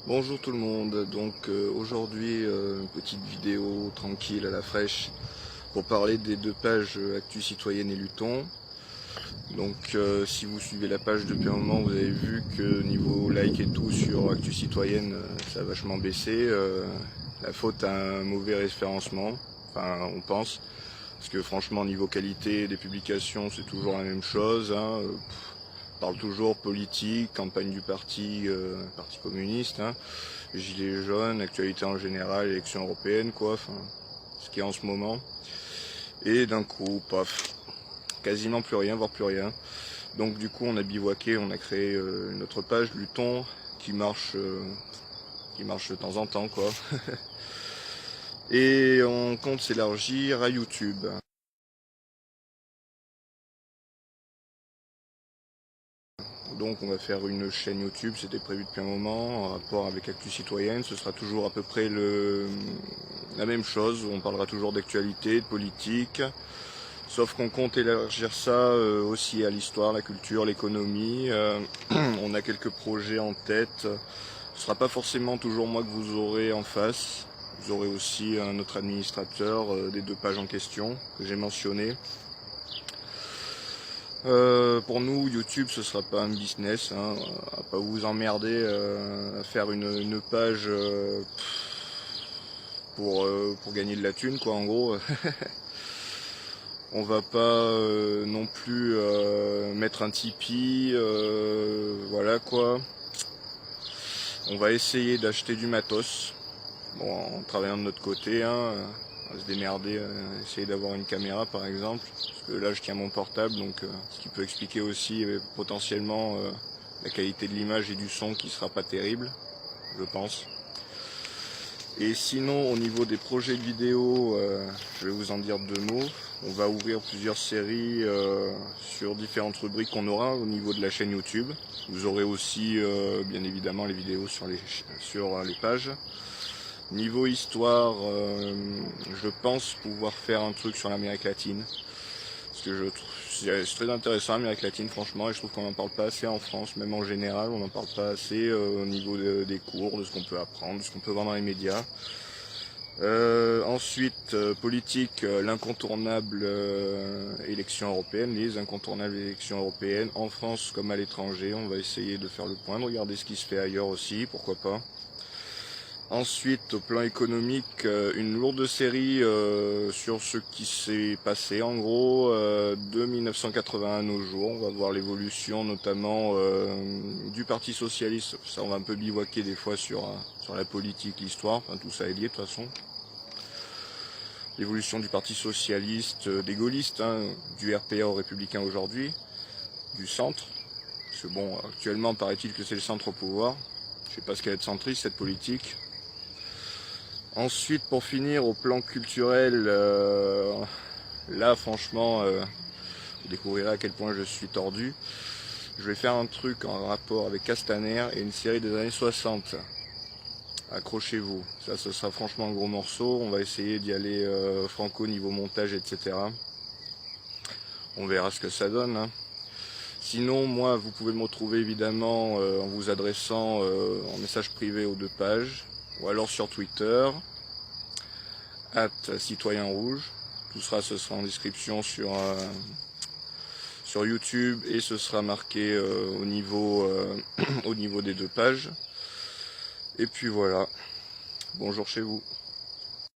Bonjour tout le monde, donc aujourd'hui une petite vidéo tranquille à la fraîche pour parler des deux pages Actu Citoyenne et Luton. Donc si vous suivez la page depuis un moment, vous avez vu que niveau like et tout sur Actu Citoyenne ça a vachement baissé. La faute à un mauvais référencement, enfin on pense, parce que franchement niveau qualité des publications c'est toujours la même chose. On parle toujours politique, campagne du parti communiste, gilets jaunes, actualité en général, élections européennes, quoi, enfin, ce qui est en ce moment. Et d'un coup, paf, quasiment plus rien, voire plus rien. Donc du coup, on a bivouaqué, on a créé une autre page, Luton, qui marche de temps en temps, quoi. Et on compte s'élargir à YouTube. Donc on va faire une chaîne YouTube, c'était prévu depuis un moment, en rapport avec Actu Citoyenne. Ce sera toujours à peu près la même chose, on parlera toujours d'actualité, de politique. Sauf qu'on compte élargir ça aussi à l'histoire, la culture, l'économie. On a quelques projets en tête. Ce ne sera pas forcément toujours moi que vous aurez en face. Vous aurez aussi un autre administrateur des deux pages en question que j'ai mentionné. Pour nous, YouTube, ce sera pas un business, à pas vous emmerder à faire une page pour gagner de la thune, quoi, en gros. On va pas non plus mettre un Tipeee, voilà quoi. On va essayer d'acheter du matos, bon, en travaillant de notre côté, on va se démerder, essayer d'avoir une caméra par exemple, parce que là je tiens mon portable, donc ce qui peut expliquer aussi potentiellement la qualité de l'image et du son qui sera pas terrible, je pense. Et sinon, au niveau des projets de vidéo, je vais vous en dire deux mots. On va ouvrir plusieurs séries sur différentes rubriques qu'on aura au niveau de la chaîne YouTube. Vous aurez aussi, bien évidemment, les vidéos sur les pages. Niveau histoire, je pense pouvoir faire un truc sur l'Amérique latine. Parce que je trouve c'est très intéressant l'Amérique latine, franchement, et je trouve qu'on n'en parle pas assez en France, même en général, on n'en parle pas assez au niveau des cours, de ce qu'on peut apprendre, de ce qu'on peut voir dans les médias. Ensuite, politique, l'incontournable élection européenne, les incontournables élections européennes, en France comme à l'étranger. On va essayer de faire le point, de regarder ce qui se fait ailleurs aussi, pourquoi pas. Ensuite, au plan économique, une lourde série sur ce qui s'est passé, en gros, de 1980 à nos jours. On va voir l'évolution notamment du Parti Socialiste. Ça, on va un peu bivouaquer des fois sur la politique, l'histoire, enfin tout ça est lié de toute façon. L'évolution du Parti Socialiste, des gaullistes, du RPA aux Républicains aujourd'hui, du centre. Parce que bon, actuellement, paraît-il que c'est le centre au pouvoir. Je sais pas ce qu'elle est de centriste, cette politique. Ensuite, pour finir, au plan culturel, là franchement, vous découvrirez à quel point je suis tordu. Je vais faire un truc en rapport avec Castaner et une série des années 60. Accrochez-vous, ça ce sera franchement un gros morceau. On va essayer d'y aller franco niveau montage, etc. On verra ce que ça donne. Sinon, moi, vous pouvez me retrouver évidemment en vous adressant en message privé aux deux pages, ou alors sur Twitter, @citoyen-rouge. Tout ce sera en description sur YouTube, et ce sera marqué au niveau des deux pages. Et puis voilà, bonjour chez vous.